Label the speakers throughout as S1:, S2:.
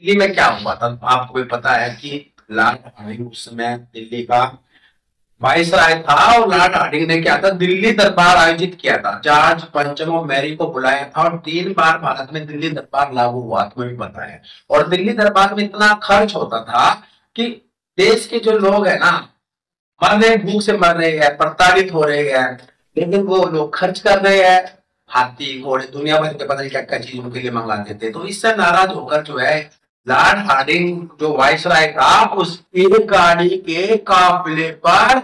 S1: दिल्ली में क्या हुआ था आपको भी पता है कि लॉर्ड हार्डिंग उस समय दिल्ली का वायसराय था, और लॉर्ड हार्डिंग ने क्या था, दिल्ली दरबार आयोजित किया था। जॉर्ज पंचम और मैरी को बुलाया था, और 3 बार भारत में दिल्ली दरबार लागू हुआ, तुम्हें भी पता है। और दिल्ली दरबार में इतना खर्च होता था कि देश के जो लोग है ना, मर रहे, भूख से मर रहे हैं, प्रताड़ित हो रहे हैं, लेकिन वो लोग खर्च कर रहे हैं, हाथी घोड़े दुनिया भर के पता नहीं क्या क्या चीज उनके लिए मंगाते थे। तो इससे नाराज होकर जो है लॉर्ड हार्डिंग जो वायसराय था, उस एक गाड़ी के काफिले पर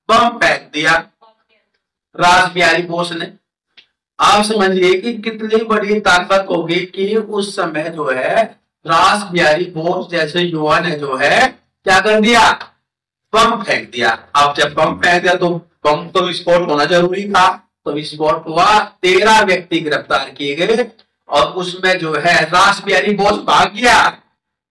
S1: बम फेंक दिया रास बिहारी बोस ने। आप समझिए कि कितनी बड़ी ताकत होगी कि उस समय जो है रास बिहारी बोस जैसे युवा ने जो है क्या कर दिया, बम फेंक दिया। अब जब बम फेंक दिया तो बम तो विस्फोट होना जरूरी था, तो विस्फोट हुआ, 13 व्यक्ति गिरफ्तार किए गए, और उसमें जो है रास बिहारी बोस भाग गया।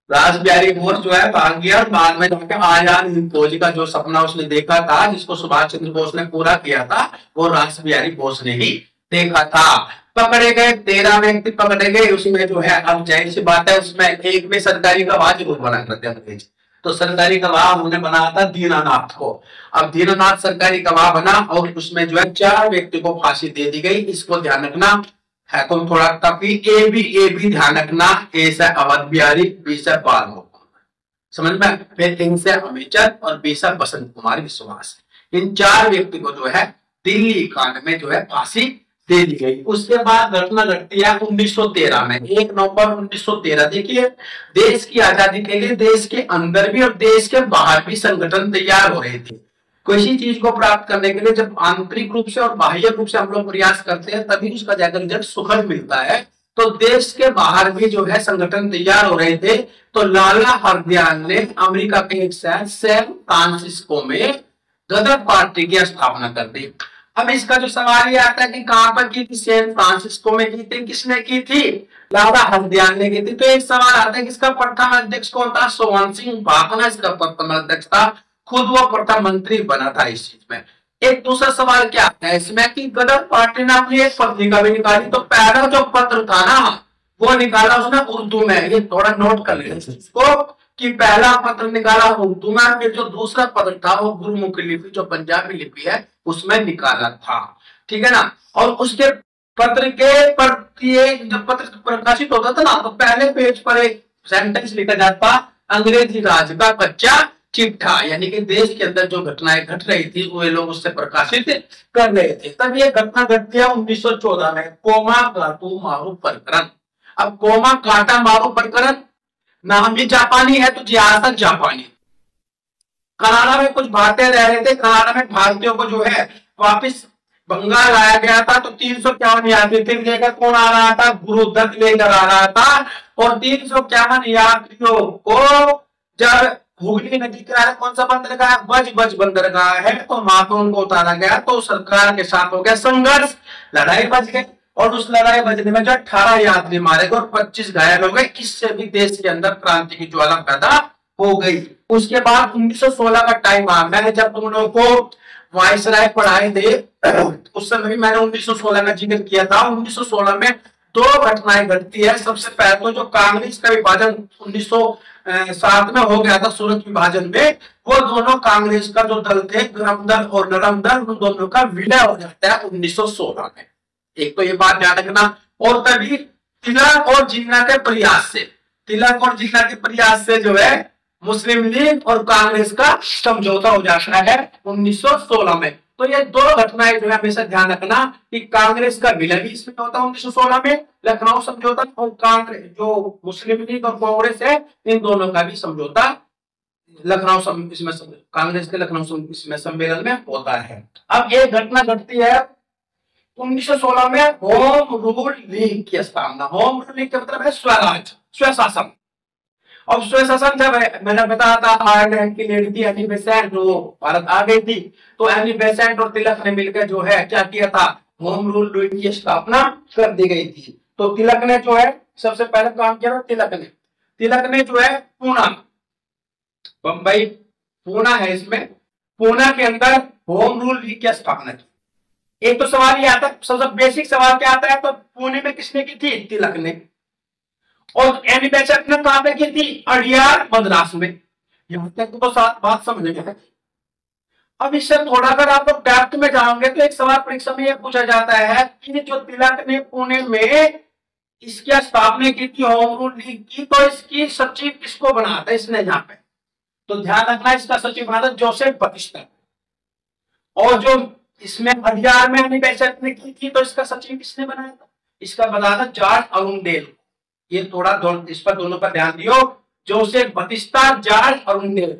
S1: रास बिहारी बोस जो है भाग गया, और बाद में जाके आजाद हिंद फौज का जो सपना उसने देखा था, जिसको सुभाष चंद्र बोस ने पूरा किया था, वो रास बिहारी बोस ने ही देखा था। पकड़े गए 13 व्यक्ति पकड़े गए, उसमें जो है अब जाहिर सी बात है उसमें एक में सरकारी गवाह जरूर बना करते अंग्रेज, तो सरकारी गवाह उन्होंने बनाया था दीनानाथ को। अब दीनानाथ सरकारी गवाह बना, और उसमें जो है 4 व्यक्ति को फांसी दे दी गई। इसको ध्यान रखना है, तुम थोड़ा तभी ए भी ध्यान रखना। ए से अवध बिहारी, बी से बाल मुकुंद, समझ में। फिर इनसे अमेचर और बी से बसंत कुमार विश्वास। इन 4 व्यक्ति को जो है दिल्ली कांड में जो है फांसी दे दी गई। उसके बाद घटना घटती है 1913 में, 1 नवंबर 1913। देखिए, देश की आजादी के लिए देश के अंदर भी और देश के बाहर भी संगठन तैयार हो रहे थे। किसी चीज को प्राप्त करने के लिए जब आंतरिक रूप से और बाह्य रूप से हम लोग प्रयास करते हैं, तभी उसका जाकर रिजल्ट सुखद मिलता है। तो देश के बाहर भी जो है संगठन तैयार हो रहे थे। तो लाला हरदयाल ने अमेरिका के एक शहर सैन फ्रांसिस्को में गदर पार्टी की स्थापना कर दी। अब इसका जो सवाल ये आता है कि कहां पर की थी, सैन फ्रांसिस्को में की थी, किसने की थी, लाला हरदयाल ने की थी। तो एक सवाल आता है कि इसका प्रथम अध्यक्ष कौन था, सोवन सिंह भाभना इसका प्रथम अध्यक्ष था, खुद वो प्रथम मंत्री बना था इस चीज में। एक दूसरा सवाल क्या आता है इसमें कि गदर पार्टी ने अपनी एक पत्रिका भी निकाली, तो पहला जो पत्र था ना वो निकाला उसने उर्दू में। ये थोड़ा नोट कर लेना इसको कि पहला पत्र निकाला उर्दू में, फिर जो दूसरा पत्र था वो गुरुमुखी लिपि जो पंजाबी लिपि है उसमें निकाला था, ठीक है ना। और उसके पत्र के प्रत्येक जब पत्र प्रकाशित होता था ना, तो पहले पेज पर एक सेंटेंस लिखा जाता, अंग्रेजी राज का कच्चा चिट्ठा, यानी कि देश के अंदर जो घटनाएं घट रही थी वो लोग उससे प्रकाशित कर रहे थे। तब ये घटना घटती है 1914 में, कोमा काटू मारू प्रकरण। अब कोमा काटा मारू प्रकरण नाम भी जापानी है, तो जियासत जापानी। कनाडा में कुछ भारतीय रह रहे थे, कनाडा में भारतीयों को जो है वापिस बंगाल लाया गया था। तो 351 यात्री लेकर कौन आ रहा था, गुरुदत्त लेकर आ रहा था। और 351 यात्रियों को जब हुगली नदी किनारे कौन सा बंदरगाह है, बज बंदरगाह है, तो वहां पर उनको उतारा गया। तो सरकार के साथ हो गया संघर्ष, लड़ाई बच गई, और उस लड़ाई बजने में जो 18 यात्री मारे गए और 25 घायल हो गए। इससे भी देश के अंदर क्रांति की ज्वाला पैदा हो गई। उसके बाद 1916 का टाइम आ गया, जब तुम लोगों को वायसराय पढ़ाए थे उस समय भी मैंने 1916 का जिक्र किया था। 1916 में 2 घटनाएं घटती है। सबसे पहले तो जो कांग्रेस का विभाजन 1907 में हो गया था, सूरत विभाजन में, वो दोनों कांग्रेस का जो दल थे, गरम दल और नरम दल, उन दोनों का विलय हो जाता है 1916 में। एक तो ये बात ध्यान रखना। और तभी तिलक और जिन्ना के प्रयास से, तिलक और जिन्ना के प्रयास से जो है मुस्लिम लीग और कांग्रेस का समझौता हो जाता है 1916 में। तो ये 2 घटनाएं जो है हमेशा ध्यान रखना कि कांग्रेस का विलय भी इसमें होता है 1916 में, लखनऊ समझौता, और कांग्रेस जो मुस्लिम लीग और कांग्रेस है इन दोनों का भी समझौता लखनऊ इसमें कांग्रेस के लखनऊ इसमें सम्मेलन में होता है। अब एक घटना घटती है 1916 में, होम रूल लीग की स्थापना। होम रूल लीग का मतलब है स्वराज, स्वशासन। और स्वशासन जब मैंने बताया था आयरलैंड की लेडी थी एनी बेसेंट, जो भारत आ गई थी, तो एनी बेसेंट और तिलक ने मिलकर जो है क्या किया था, होम रूल लीग की स्थापना कर दी गई थी। तो तिलक ने जो है सबसे पहले काम किया था, तिलक ने जो है पूना, बंबई पूना है, इसमें पूना के अंदर होम रूल लीग की स्थापना की। एक तो सवाल ये आता है, सबसे बेसिक सवाल क्या आता है, तो पुणे में किसने की थी, तिलक ने। और एनी बेसेंट ने कहा पे की थी, अड़ियार मद्रास में। यहां तक तो सात बात समझ में। अब इससे थोड़ा अगर आप लोग डेप्थ में जाओगे तो एक सवाल परीक्षा में यह पूछा जाता है कि जो तिलक ने पुणे में इसकी स्थापना की थी, होम रूल लीग की, तो इसकी सचिव किसको बना था इसने यहाँ पे? तो ध्यान रखना, इसका सचिव बना था जोसेफ बतिस्ता। और जो इसमें अड़ियार में एनी बेसेंट ने की थी, तो इसका सचिव किसने बनाया था? इसका बनाया था जॉर्ज अरुणडेल। ये थोड़ा इस पर दोनों पर ध्यान दियो, जोसेफ बतिस्ता, जॉर्ज अरुणडेल।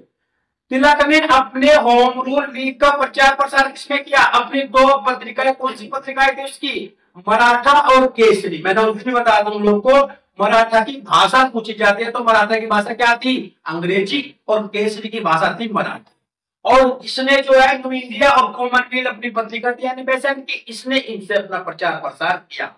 S1: तिलक ने अपने होम रूल लीग का प्रचार प्रसार किसमें किया? अपनी दो पत्रिकाएं, कौन सी पत्रिकाएं थी उसकी? मराठा और केसरी। मैंने उस दिन बता दूं लोग को, मराठा की भाषा पूछी जाती है तो मराठा की भाषा क्या थी? अंग्रेजी। और केसरी की भाषा थी मराठी। और इसने जो है न्यू इंडिया और कॉमनवेल्थ अपनी पत्रिका थी यानी बेसेंट की, इसने इनसे अपना प्रचार प्रसार किया।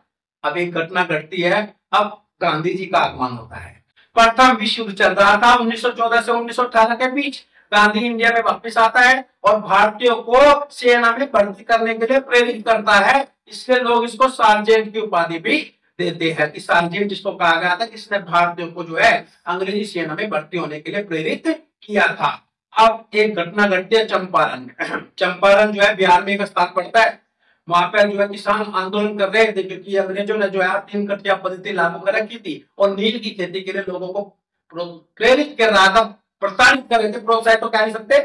S1: अब एक घटना घटती है, अब गांधी जी का आगमन होता है। प्रथम विश्व युद्ध चल रहा था 1914 से 1918 के बीच। गांधी इंडिया में वापस आता है और भारतीयों को सेना में भर्ती करने के लिए प्रेरित करता है। इसलिए लोग इसको सार्जेंट की उपाधि भी देते हैं कि सार्जेंट जिसको कहा गया था, किसने भारतीयों को जो है अंग्रेजी सेना में भर्ती होने के लिए प्रेरित किया था। अब एक घटना घटती है चंपारण में। चंपारण जो है बिहार में एक स्थान पड़ता है। वहां पर जो है किसान आंदोलन कर रहे थे क्योंकि अंग्रेजों ने जो है 3 कटिया पद्धति लागू कर रखी थी और नील की खेती के लिए लोगों को प्रेरित कर रहा था, प्रताड़ित कर रहे थे, प्रोत्साहित तो कह नहीं सकते,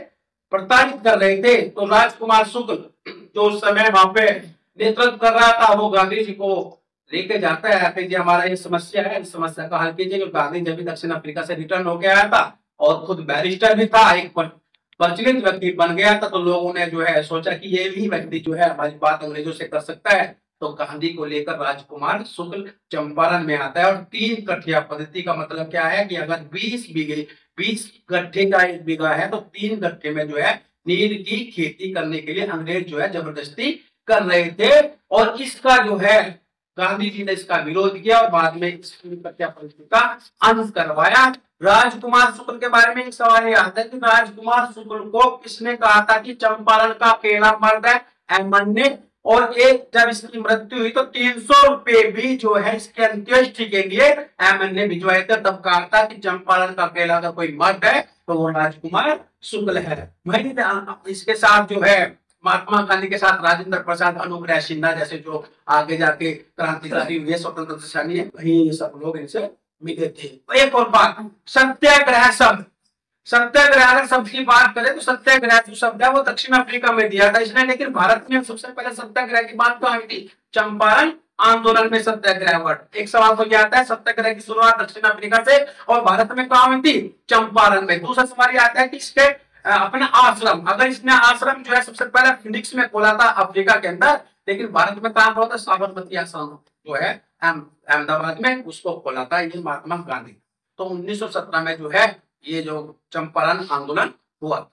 S1: प्रताड़ित कर रहे थे। तो राजकुमार शुक्ल जो उस समय वहां पे नेतृत्व कर रहा था, वो गांधी जी को लेके जाता है कि जी हमारा ये समस्या है, इस समस्या का हल कीजिए। गांधी जी भी दक्षिण अफ्रीका से रिटर्न होके आया था और खुद बैरिस्टर भी था, एक प्रचलित व्यक्ति बन गया था। तो लोगों ने जो है सोचा कि ये भी व्यक्ति जो है हमारी बात अंग्रेजों से कर सकता है। तो गांधी को लेकर राजकुमार शुक्ल चंपारण में आता है। और 3 कठिया पद्धति का मतलब क्या है कि अगर 20 गट्ठे का 1 बीघा है तो 3 गट्ठे में जो है नील की खेती करने के लिए अंग्रेज जो है जबरदस्ती कर रहे थे। और इसका जो है गांधी जी ने इसका विरोध किया और बाद में इस 3 कठिया पद्धति का अंत करवाया। राजकुमार शुक्ल के बारे में एक सवाल ये आता है कि राजकुमार शुक्ल को किसने कहा था कि चंपारण का अकेला मर्द है? एमन ने। और एक जब इसकी मृत्यु हुई तो 300 रुपए भी जो है इसके अंत्येष्टि के लिए एमन ने भिजवाए थे। तब कहा था कि चंपारण का अकेला का कोई मर्द है तो वो राजकुमार शुक्ल है। वही इसके साथ जो है महात्मा गांधी के साथ राजेंद्र प्रसाद, अनुग्रह सिन्हा जैसे जो आगे जाके क्रांतिकारी हुए, स्वतंत्रता सेनानी, वही सब लोग इनसे मिले थे। एक और बात, सत्याग्रह शब्द, सत्याग्रह शब्द की बात करें तो सत्याग्रह जो शब्द है वो दक्षिण अफ्रीका में दिया था इसने, लेकिन भारत में सबसे पहले सत्याग्रह की बात कहाँ हुई थी? चंपारण आंदोलन में सत्याग्रह वर्ड। एक सवाल तो क्या आता है, सत्याग्रह की शुरुआत दक्षिण अफ्रीका से और भारत में कहाँ हुई थी? चंपारण में। दूसरा सवाल आता है कि इसके अपना आश्रम, अगर इसने आश्रम जो है सबसे पहले फिनिक्स में खोला था अफ्रीका के अंदर, लेकिन भारत में कहाँ खोला था? साबरमती आश्रम जो है अहमदाबाद में, उसको खोला था ये महात्मा गांधी। तो 1917 में जो है ये जो चंपारण आंदोलन हुआ।